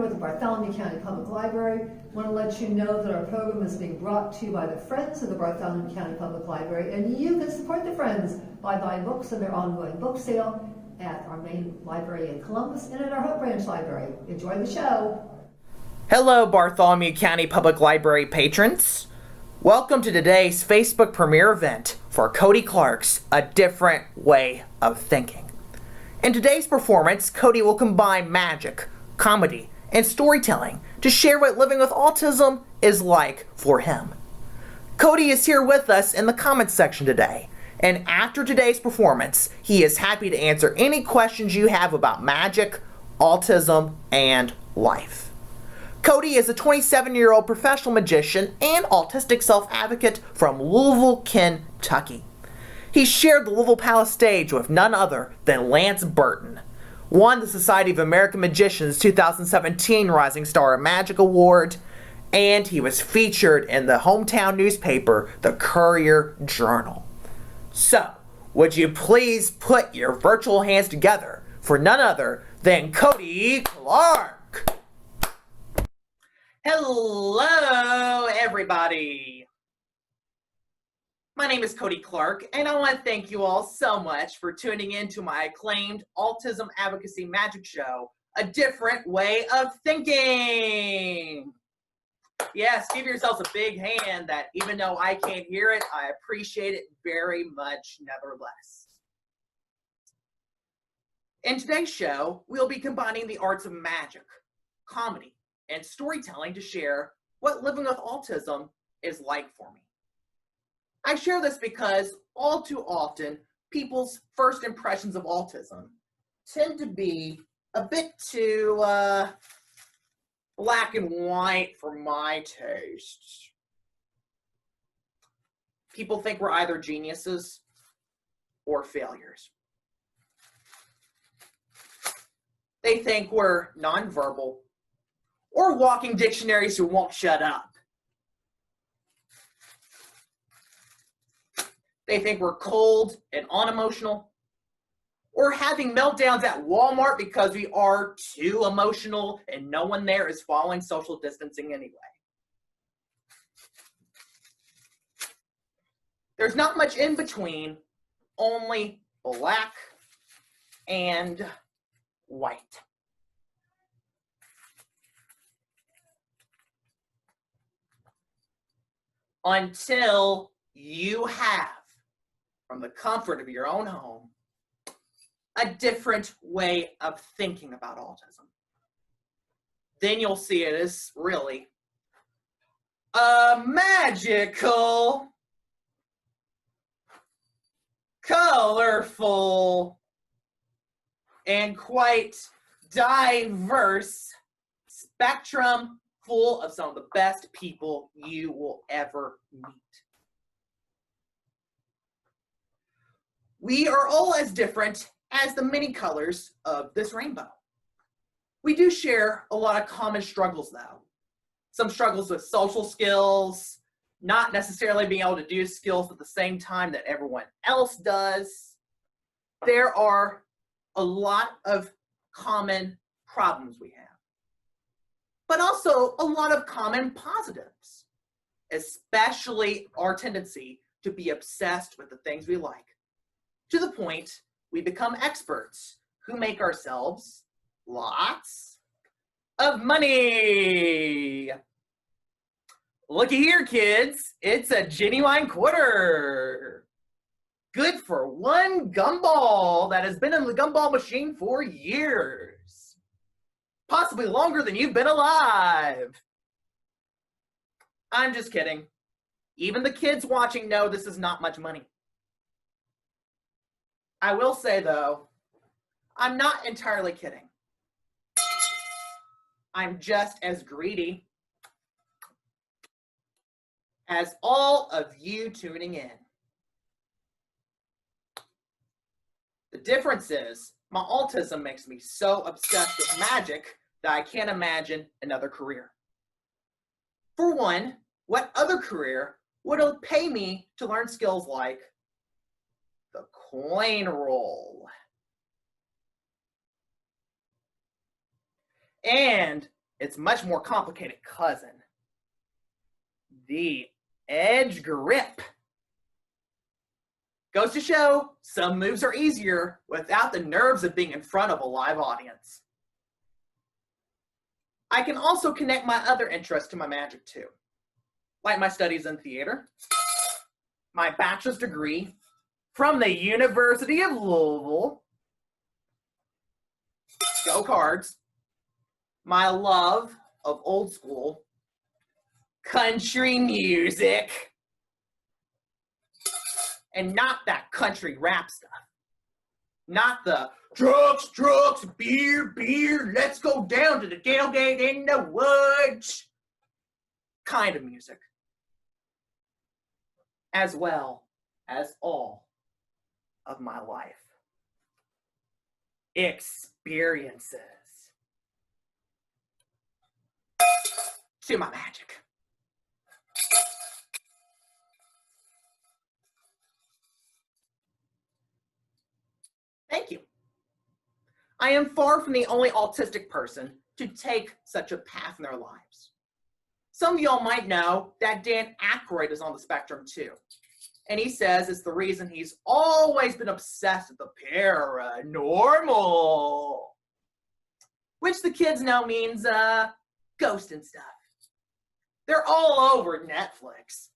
here with the Bartholomew County Public Library. I want to let you know that our program is being brought to you by the Friends of the Bartholomew County Public Library, and you can support the Friends by buying books in their ongoing book sale at our main library in Columbus and at our Hope Branch Library. Enjoy the show. Hello, Bartholomew County Public Library patrons. Welcome to today's Facebook premiere event for Cody Clark's A Different Way of Thinking. In today's performance, Cody will combine magic, comedy, and storytelling to share what living with autism is like for him. Cody is here with us in the comments section today, and after today's performance, he is happy to answer any questions you have about magic, autism, and life. Cody is a 27-year-old professional magician and autistic self-advocate from Louisville, Kentucky. He shared the Louisville Palace stage with none other than Lance Burton, won the Society of American Magicians 2017 Rising Star of Magic Award, and he was featured in the hometown newspaper, the Courier-Journal. So, would you please put your virtual hands together for none other than Cody Clark? Hello, everybody. My name is Cody Clark, and I want to thank you all so much for tuning in to my acclaimed autism advocacy magic show, A Different Way of Thinking. Yes, give yourselves a big hand that even though I can't hear it, I appreciate it very much nevertheless. In today's show, we'll be combining the arts of magic, comedy, and storytelling to share what living with autism is like for me. I share this because all too often, people's first impressions of autism tend to be a bit too black and white for my taste. People think we're either geniuses or failures. They think we're nonverbal or walking dictionaries who won't shut up. They think we're cold and unemotional, or having meltdowns at Walmart because we are too emotional and no one there is following social distancing anyway. There's not much in between, only black and white. Until you have, from the comfort of your own home, a different way of thinking about autism. Then you'll see it as really a magical, colorful, and quite diverse spectrum full of some of the best people you will ever meet. We are all as different as the many colors of this rainbow. We do share a lot of common struggles though. Some struggles with social skills, not necessarily being able to do skills at the same time that everyone else does. There are a lot of common problems we have, but also a lot of common positives, especially our tendency to be obsessed with the things we like, to the point we become experts who make ourselves lots of money. Looky here, kids. It's a genuine quarter. Good for one gumball that has been in the gumball machine for years. Possibly longer than you've been alive. I'm just kidding. Even the kids watching know this is not much money. I will say, though, I'm not entirely kidding. I'm just as greedy as all of you tuning in. The difference is, my autism makes me so obsessed with magic that I can't imagine another career. For one, what other career would pay me to learn skills like the coin roll and its much more complicated cousin, the edge grip. Goes to show some moves are easier without the nerves of being in front of a live audience. I can also connect my other interests to my magic too, like my studies in theater, my bachelor's degree from the University of Louisville, go Cards, my love of old school country music, and not that country rap stuff. Not the trucks, trucks, beer, beer, let's go down to the tailgate in the woods kind of music. As well as all of my life experiences. To my magic. Thank you. I am far from the only autistic person to take such a path in their lives. Some of y'all might know that Dan Aykroyd is on the spectrum too. And he says it's the reason he's always been obsessed with the paranormal. Which the kids know means ghost and stuff. They're all over Netflix.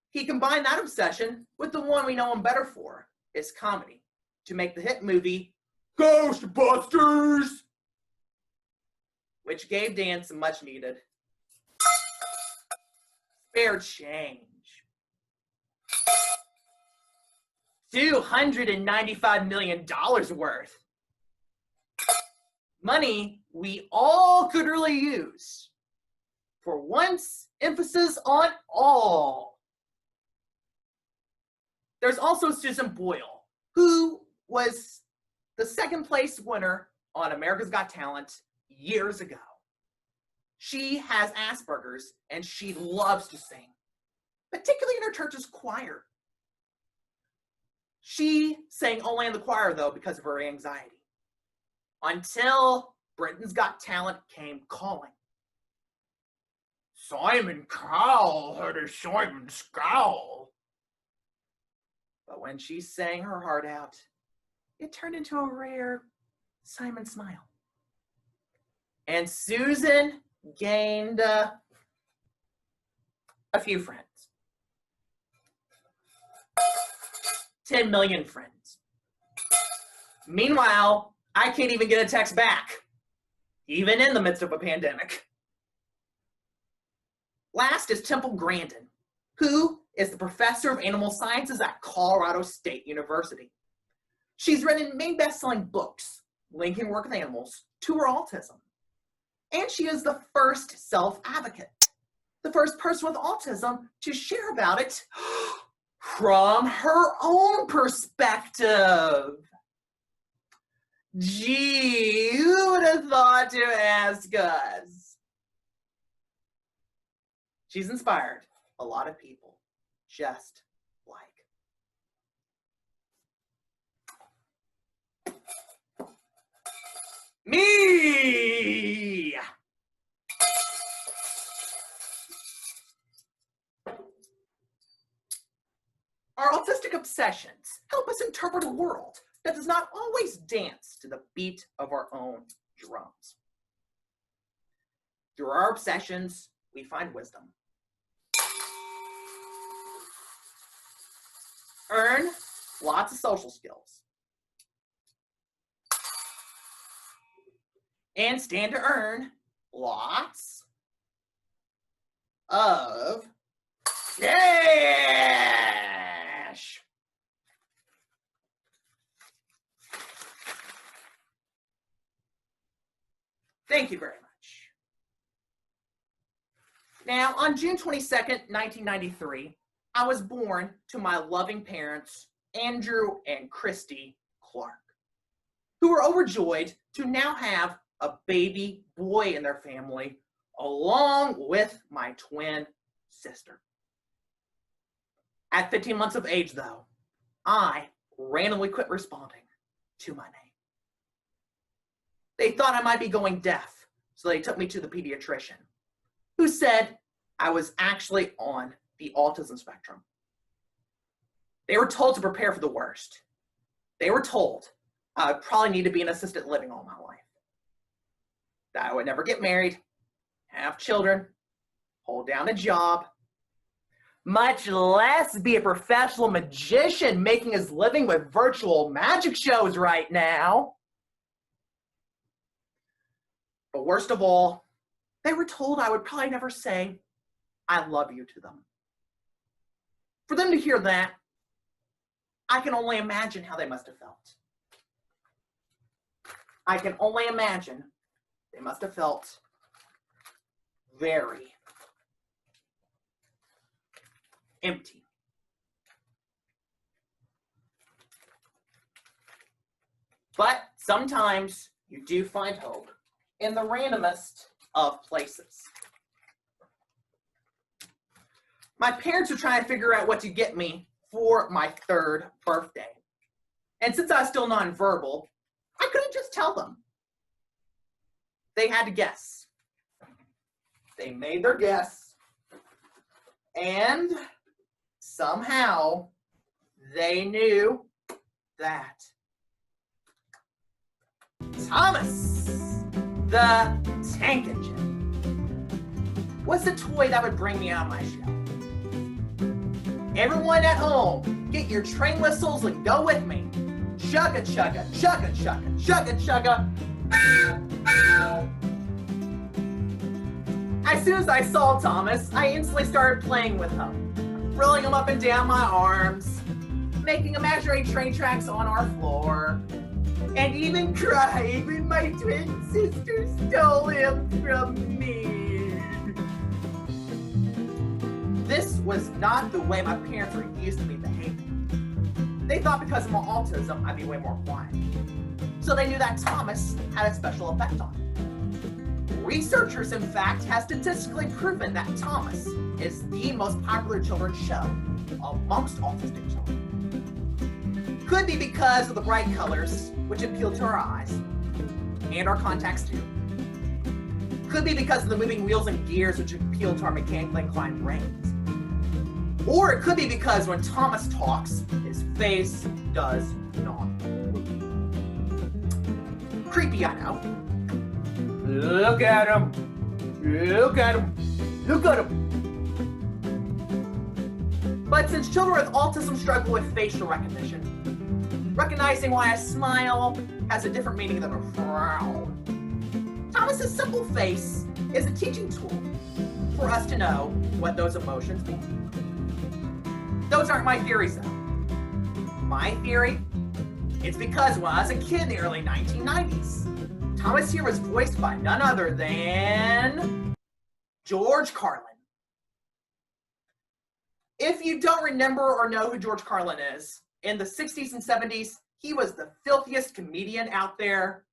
He combined that obsession with the one we know him better for, his comedy, to make the hit movie Ghostbusters, which gave Dan some much needed spare change. $295 million worth. Money we all could really use. For once, emphasis on all. There's also Susan Boyle, who was the second place winner on America's Got Talent years ago. She has Asperger's and she loves to sing, particularly in her church's choir. She sang only in the choir though because of her anxiety. Until Britain's Got Talent came calling. Simon Cowell had a Simon scowl. But when she sang her heart out, it turned into a rare Simon smile. And Susan gained a few friends. 10 million friends. Meanwhile, I can't even get a text back, even in the midst of a pandemic. Last is Temple Grandin, who is the professor of animal sciences at Colorado State University. She's written many best-selling books linking work with animals to her autism. And she is the first self-advocate, the first person with autism to share about it from her own perspective. Gee, who would have thought to ask us? She's inspired a lot of people, just like. Me! Our autistic obsessions help us interpret a world that does not always dance to the beat of our own drums. Through our obsessions, we find wisdom. Earn lots of social skills. And stand to earn lots of cash. Thank you very much. Now, on June 22nd, 1993, I was born to my loving parents, Andrew and Christy Clark, who were overjoyed to now have a baby boy in their family, along with my twin sister. At 15 months of age, though, I randomly quit responding to my name. They thought I might be going deaf, so they took me to the pediatrician, who said I was actually on the autism spectrum. They were told to prepare for the worst. They were told I would probably need to be in assisted living all my life, that I would never get married, have children, hold down a job, much less be a professional magician making his living with virtual magic shows right now. But worst of all, they were told I would probably never say, I love you to them. For them to hear that, I can only imagine how they must have felt. I can only imagine they must have felt very empty. But sometimes you do find hope in the randomest of places. My parents were trying to figure out what to get me for my 3rd birthday. And since I was still nonverbal, I couldn't just tell them. They had to guess. They made their guess, and somehow they knew that Thomas, the tank engine, was the toy that would bring me out of my shell. Everyone at home, get your train whistles and go with me. Chugga chugga, chugga chugga, chugga chugga. As soon as I saw Thomas, I instantly started playing with him, rolling him up and down my arms, making imaginary train tracks on our floor, and even crying when my twin sister stole him from me. This was not the way my parents were used to me behaving. They thought because of my autism, I'd be way more quiet. So they knew that Thomas had a special effect on me. Researchers, in fact, have statistically proven that Thomas is the most popular children's show amongst autistic children. Could be because of the bright colors, which appeal to our eyes, and our contacts too. Could be because of the moving wheels and gears, which appeal to our mechanically inclined brains. Or it could be because when Thomas talks, his face does not move. Creepy, I know. Look at him. Look at him. Look at him. But since children with autism struggle with facial recognition, recognizing why a smile has a different meaning than a frown, Thomas's simple face is a teaching tool for us to know what those emotions mean. Those aren't my theories, though. My theory is because when I was a kid in the early 1990s, Thomas here was voiced by none other than George Carlin. If you don't remember or know who George Carlin is, in the 60s and 70s, he was the filthiest comedian out there.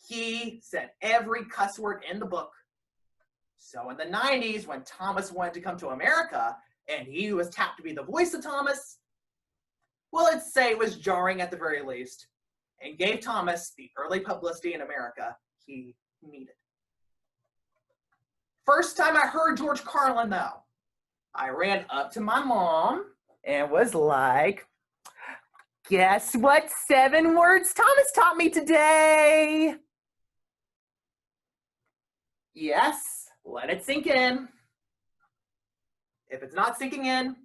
He said every cuss word in the book. So in the 90s, when Thomas wanted to come to America, and he was tapped to be the voice of Thomas, well, let's say it was jarring at the very least, and gave Thomas the early publicity in America he needed. First time I heard George Carlin, though, I ran up to my mom and was like, guess what 7 words Thomas taught me today? Yes, let it sink in. If it's not sinking in,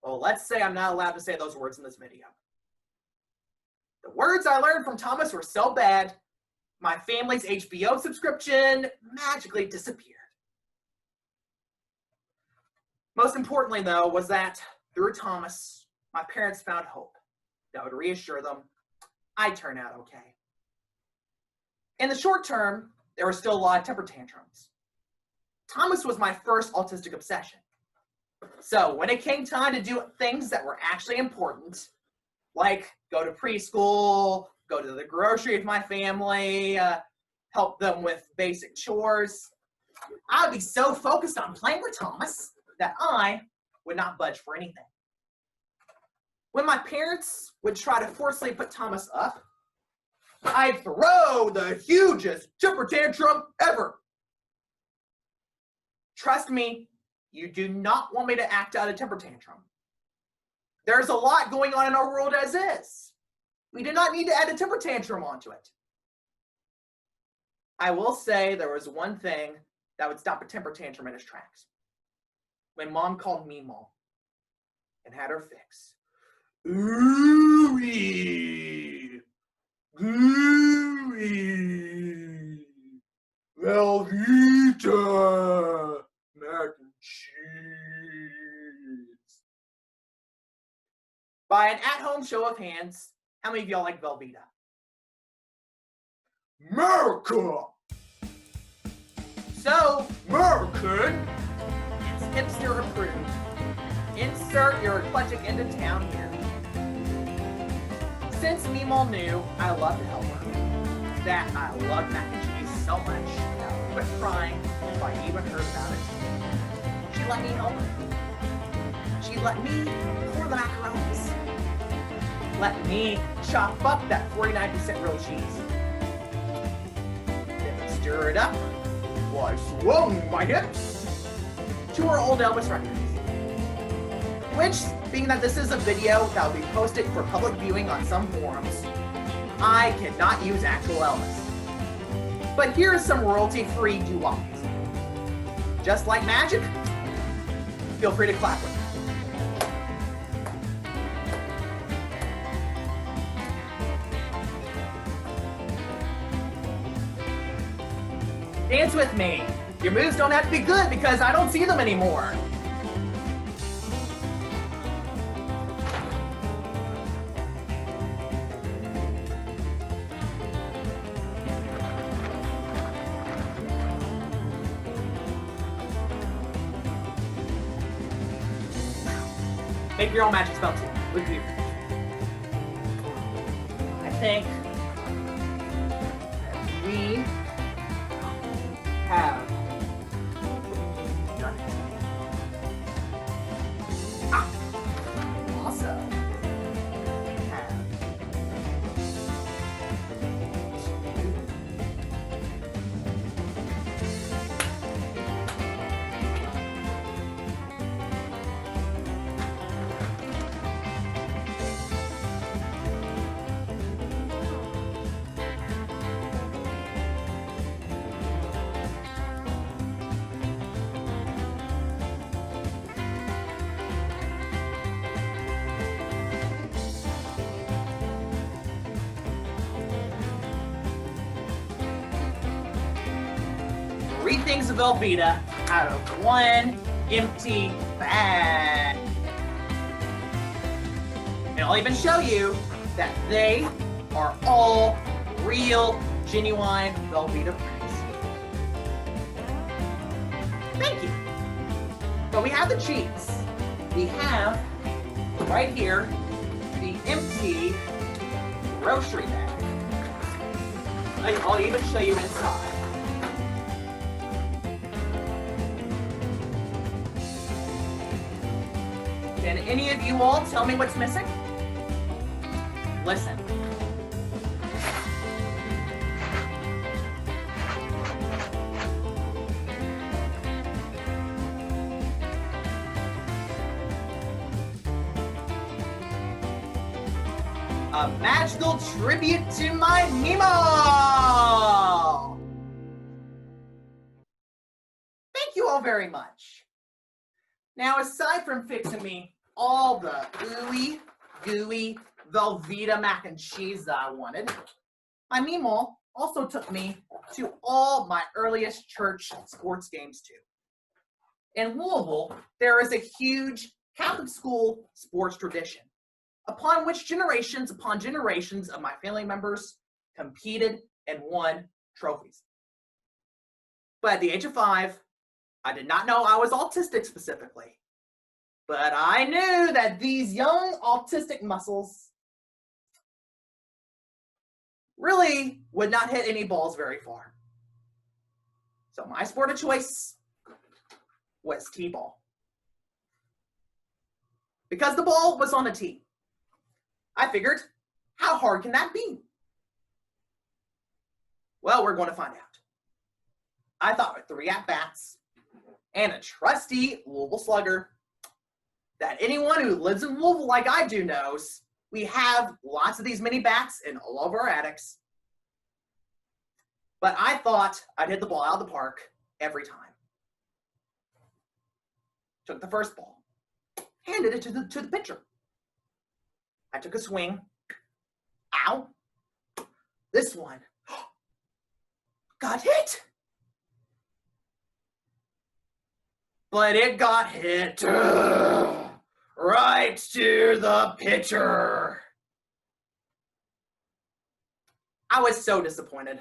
well, let's say I'm not allowed to say those words in this video. The words I learned from Thomas were so bad, my family's HBO subscription magically disappeared. Most importantly, though, was that through Thomas, my parents found hope that would reassure them I'd turn out okay. In the short term, there were still a lot of temper tantrums. Thomas was my first autistic obsession. So when it came time to do things that were actually important, like go to preschool, go to the grocery with my family, help them with basic chores, I would be so focused on playing with Thomas that I would not budge for anything. When my parents would try to forcefully put Thomas up, I'd throw the hugest temper tantrum ever. Trust me, you do not want me to act out a temper tantrum. There's a lot going on in our world as is. We do not need to add a temper tantrum onto it. I will say there was one thing that would stop a temper tantrum in its tracks. When Mom called me Mom and had her fix. Ooh-wee. Gooey, Velveeta, mac and cheese. By an at-home show of hands, how many of y'all like Velveeta? America! So, American, it's hipster approved. Insert your eclectic into town here. Since Meemaw knew I loved to help her, that I loved mac and cheese so much that I would quit crying if I even heard about it, she let me help her. She let me pour the macaronis. Let me chop up that 49% real cheese. Then stir it up while I swung my hips to her old Elvis records. Which, being that this is a video that will be posted for public viewing on some forums, I cannot use actual Elvis. But here is some royalty-free doo-wop music. Just like magic, feel free to clap with me. Dance with me. Your moves don't have to be good because I don't see them anymore. Make your own magic spell too. With you. I think that we have done it. Ah! Awesome. Three things of Velveeta out of one empty bag. And I'll even show you that they are all real, genuine Velveeta prints. Thank you. But we have the cheats. We have, right here, the empty grocery bag. I'll even show you inside. Can any of you all tell me what's missing? Listen. A magical tribute to my Meemaw! Thank you all very much. Now, aside from fixing me all the ooey, gooey, Velveeta mac and cheese that I wanted, my Meemaw also took me to all my earliest church sports games too. In Louisville, there is a huge Catholic school sports tradition, upon which generations upon generations of my family members competed and won trophies. But at the age of 5, I did not know I was autistic specifically. But I knew that these young autistic muscles really would not hit any balls very far. So my sport of choice was T-ball. Because the ball was on the tee, I figured, how hard can that be? Well, we're going to find out. I thought with 3 at-bats and a trusty Louisville slugger that anyone who lives in Louisville like I do knows we have lots of these mini bats in all of our attics. But I thought I'd hit the ball out of the park every time. Took the first ball, handed it to the pitcher. I took a swing. Ow. This one got hit. But it got hit right to the pitcher. I was so disappointed.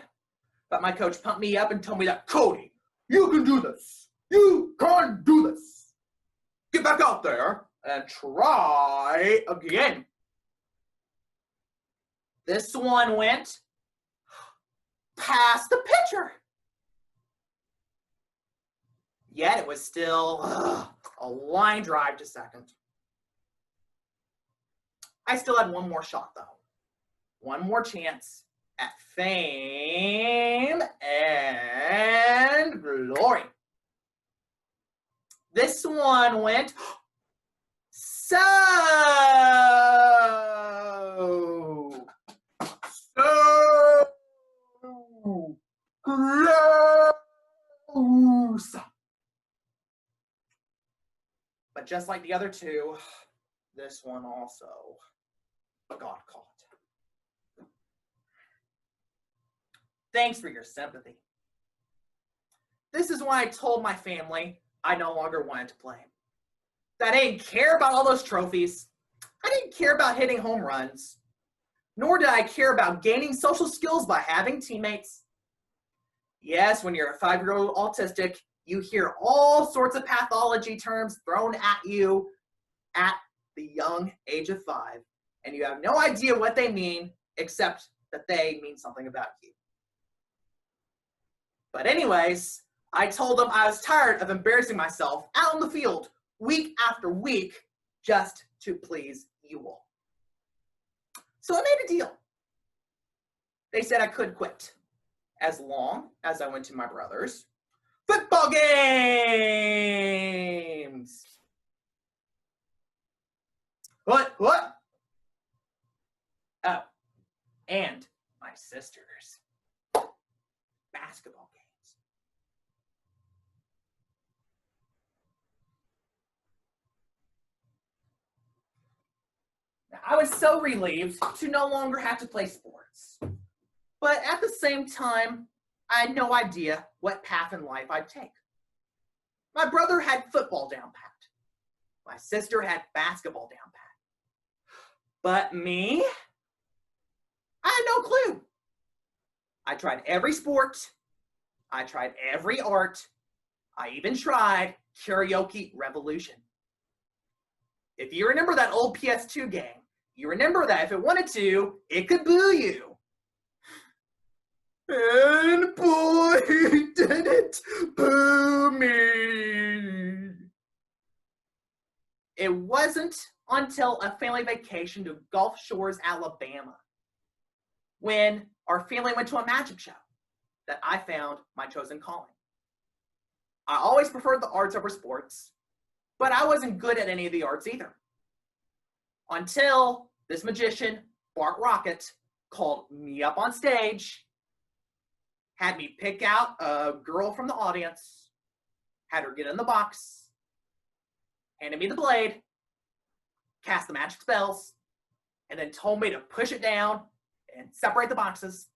But my coach pumped me up and told me that, Cody, you can do this. You can do this. Get back out there and try again. This one went past the pitcher. Yet it was still a line drive to second. I still had one more shot, though. One more chance at fame and glory. This one went so close. But just like the other two, this one also got caught. Thanks for your sympathy. This is why I told my family I no longer wanted to play. That I didn't care about all those trophies. I didn't care about hitting home runs. Nor did I care about gaining social skills by having teammates. Yes, when you're a 5-year-old autistic, you hear all sorts of pathology terms thrown at you at the young age of 5, and you have no idea what they mean except that they mean something about you. But anyways, I told them I was tired of embarrassing myself out on the field week after week just to please you all. So I made a deal. They said I could quit as long as I went to my brother's football games. What? Oh, and my sister's basketball games. Now, I was so relieved to no longer have to play sports. But at the same time, I had no idea what path in life I'd take. My brother had football down pat. My sister had basketball down pat. But me, I had no clue. I tried every sport. I tried every art. I even tried Karaoke Revolution. If you remember that old PS2 game, you remember that if it wanted to, it could boo you. And boy, did it boo me. It wasn't until a family vacation to Gulf Shores, Alabama, when our family went to a magic show, that I found my chosen calling. I always preferred the arts over sports, but I wasn't good at any of the arts either. Until this magician, Bart Rocket, called me up on stage, had me pick out a girl from the audience, had her get in the box, handed me the blade, cast the magic spells, and then told me to push it down and separate the boxes.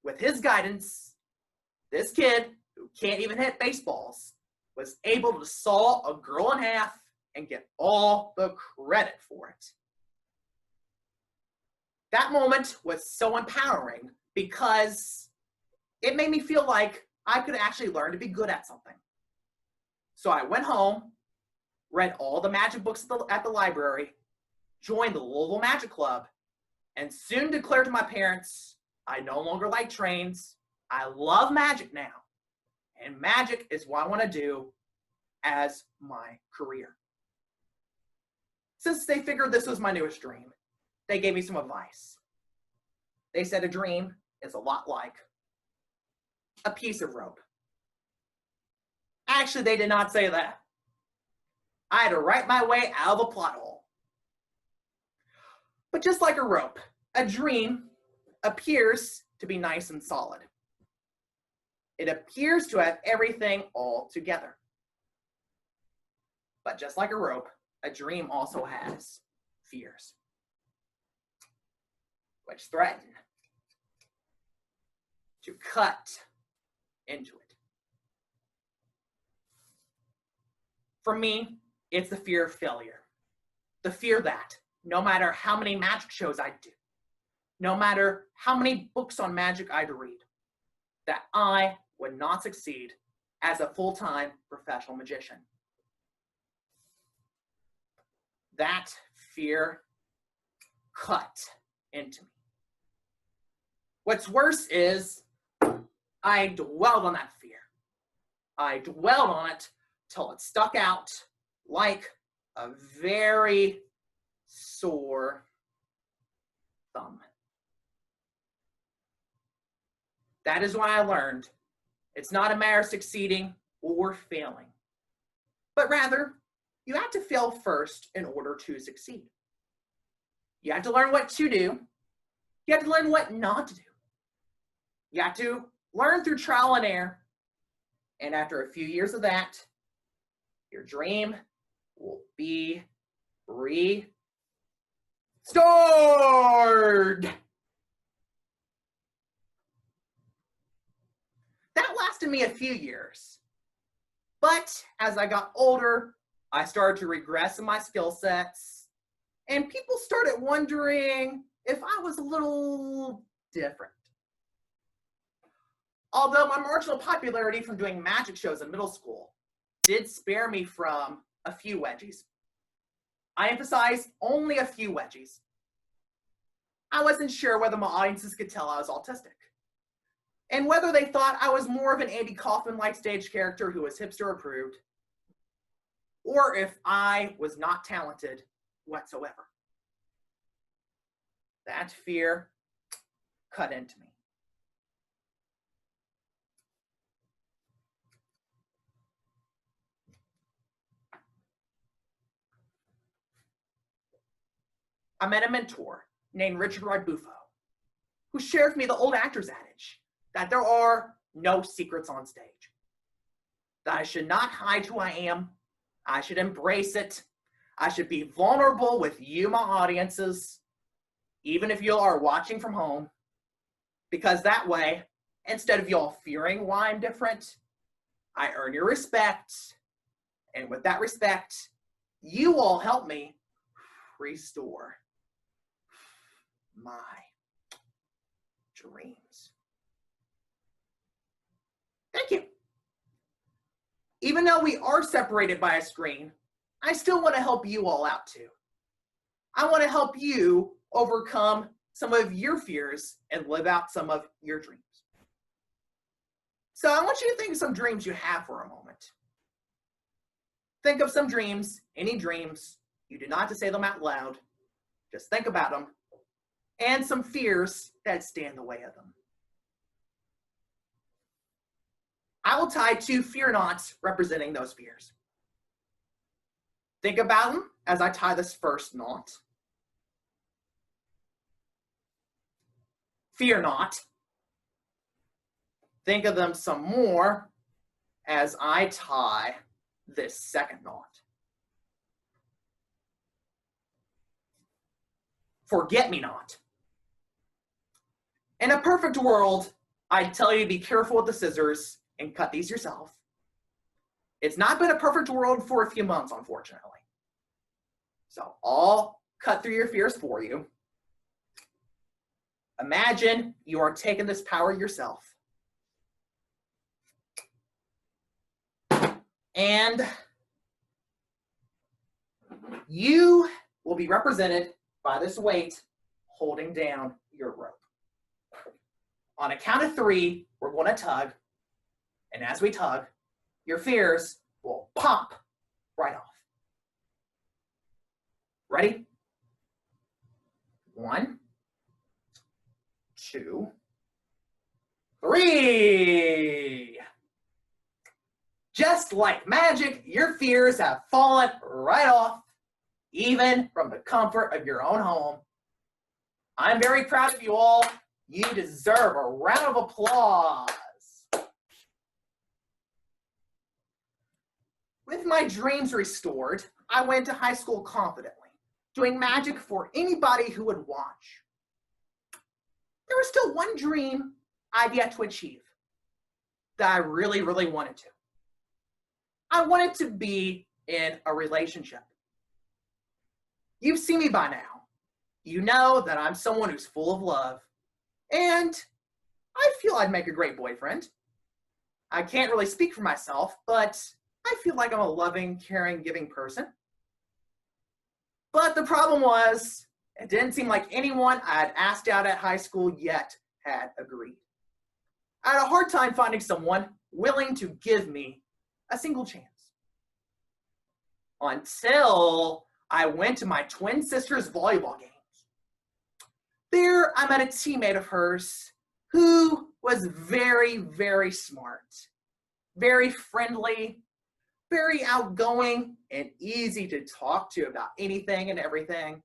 With his guidance, this kid, who can't even hit baseballs, was able to saw a girl in half and get all the credit for it. That moment was so empowering because it made me feel like I could actually learn to be good at something. So I went home, read all the magic books at the library, joined the Louisville Magic Club, and soon declared to my parents, I no longer like trains. I love magic now. And magic is what I want to do as my career. Since they figured this was my newest dream, they gave me some advice. They said a dream is a lot like a piece of rope. Actually, they did not say that. I had to write my way out of a plot hole. But just like a rope, a dream appears to be nice and solid. It appears to have everything all together. But just like a rope, a dream also has fears, which threaten to cut into it. For me, it's the fear of failure. The fear that no matter how many magic shows I do, no matter how many books on magic I'd read, that I would not succeed as a full-time professional magician. That fear cut into me. What's worse is I dwelled on that fear. I dwelled on it till it stuck out like a very sore thumb. That is why I learned it's not a matter of succeeding or failing, but rather you have to fail first in order to succeed. You have to learn what to do. You have to learn what not to do. You have to learn through trial and error. And after a few years of that, your dream will be restored. That lasted me a few years. But as I got older, I started to regress in my skill sets, and people started wondering if I was a little different. Although my marginal popularity from doing magic shows in middle school did spare me from a few wedgies. I emphasize only a few wedgies. I wasn't sure whether my audiences could tell I was autistic, and whether they thought I was more of an Andy Kaufman-like stage character who was hipster approved, or if I was not talented whatsoever. That fear cut into me. I met a mentor named Richard Buffo, who shared with me the old actor's adage that there are no secrets on stage, that I should not hide who I am. I should embrace it. I should be vulnerable with you, my audiences, even if you are watching from home, because that way, instead of y'all fearing why I'm different, I earn your respect. And with that respect, you all help me restore my dreams. Thank you. Even though we are separated by a screen, I still want to help you all out too. I want to help you overcome some of your fears and live out some of your dreams. So I want you to think of some dreams you have for a moment. Think of some dreams, any dreams. You do not have to say them out loud. Just think about them. And some fears that stand in the way of them. I will tie 2 fear knots representing those fears. Think about them as I tie this first knot. Fear not. Think of them some more as I tie this second knot. Forget me not. In a perfect world, I'd tell you to be careful with the scissors and cut these yourself. It's not been a perfect world for a few months, unfortunately. So I'll cut through your fears for you. Imagine you are taking this power yourself. And you will be represented by this weight holding down your rope. On a count of 3, we're going to tug. And as we tug, your fears will pop right off. Ready? 1, 2, 3. Just like magic, your fears have fallen right off, even from the comfort of your own home. I'm very proud of you all. You deserve a round of applause. With my dreams restored, I went to high school confidently, doing magic for anybody who would watch. There was still one dream I'd yet to achieve that I really, really wanted to. I wanted to be in a relationship. You've seen me by now. You know that I'm someone who's full of love, and I feel I'd make a great boyfriend. I can't really speak for myself, but I feel like I'm a loving, caring, giving person. But the problem was, it didn't seem like anyone I had asked out at high school yet had agreed. I had a hard time finding someone willing to give me a single chance. Until I went to my twin sister's volleyball games. There, I met a teammate of hers who was very, very smart, very friendly, very outgoing, and easy to talk to about anything and everything.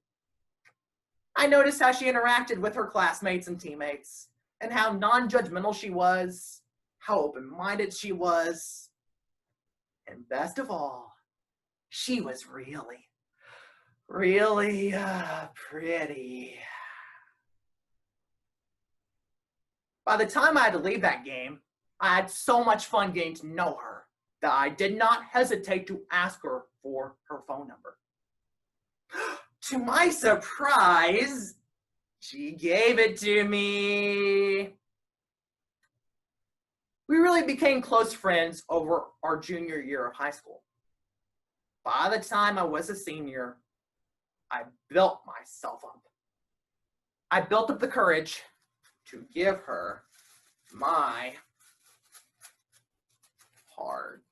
I noticed how she interacted with her classmates and teammates, and how non-judgmental she was, how open-minded she was, and best of all, she was really, really pretty. By the time I had to leave that game, I had so much fun getting to know her that I did not hesitate to ask her for her phone number. To my surprise, she gave it to me. We really became close friends over our junior year of high school. By the time I was a senior, I built myself up. I built up the courage to give her my heart.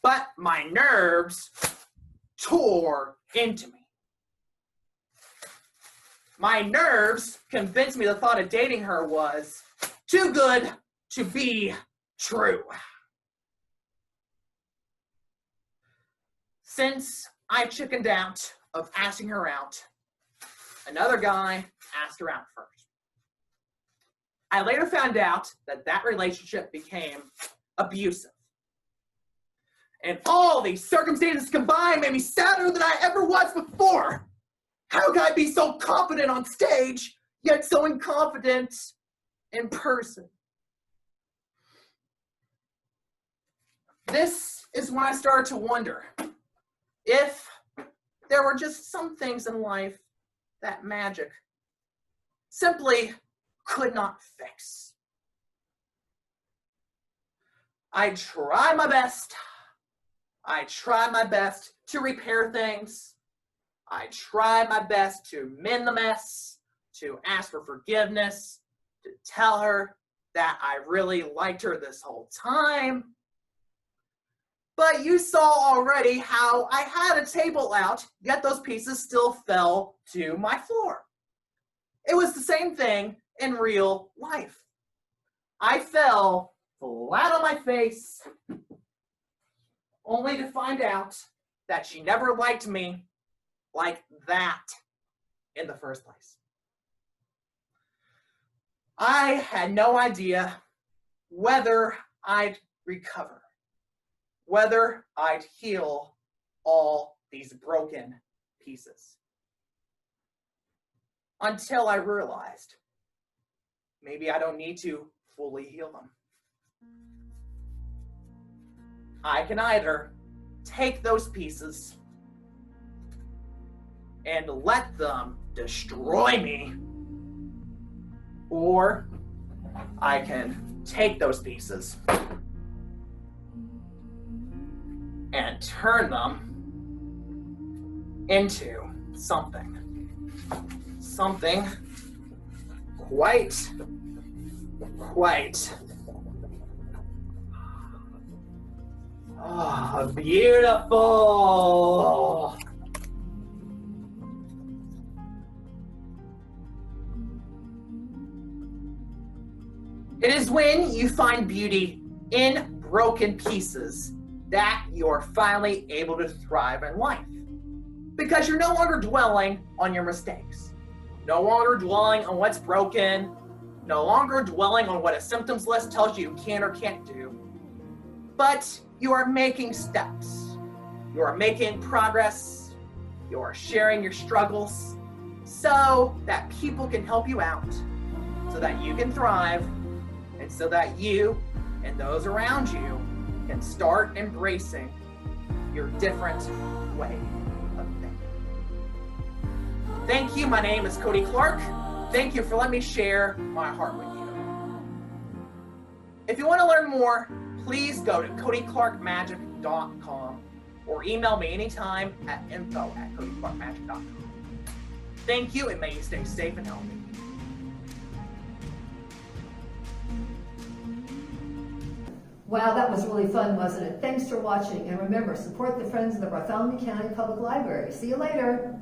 But my nerves tore into me. My nerves convinced me the thought of dating her was too good to be true. Since I chickened out of asking her out, another guy asked her out first. I later found out that that relationship became abusive. And all these circumstances combined made me sadder than I ever was before. How could I be so confident on stage, yet so inconfident in person? This is when I started to wonder if there were just some things in life that magic simply could not fix. I try my best. I try my best to repair things. I try my best to mend the mess, to ask for forgiveness, to tell her that I really liked her this whole time. But you saw already how I had a table out, yet those pieces still fell to my floor. It was the same thing in real life. I fell flat on my face, only to find out that she never liked me like that in the first place. I had no idea whether I'd recover, whether I'd heal all these broken pieces. Until I realized maybe I don't need to fully heal them. I can either take those pieces and let them destroy me, or I can take those pieces and turn them into something quite beautiful. It is when you find beauty in broken pieces that you're finally able to thrive in life. Because you're no longer dwelling on your mistakes, no longer dwelling on what's broken, no longer dwelling on what a symptoms list tells you can or can't do, but you are making steps. You are making progress. You are sharing your struggles so that people can help you out, so that you can thrive, and so that you and those around you can start embracing your different way of thinking. Thank you. My name is Cody Clark. Thank you for letting me share my heart with you. If you want to learn more, please go to codyclarkmagic.com or email me anytime at info@codyclarkmagic.com. Thank you, and may you stay safe and healthy. Wow, that was really fun, wasn't it? Thanks for watching, and remember, support the Friends of the Bartholomew County Public Library. See you later.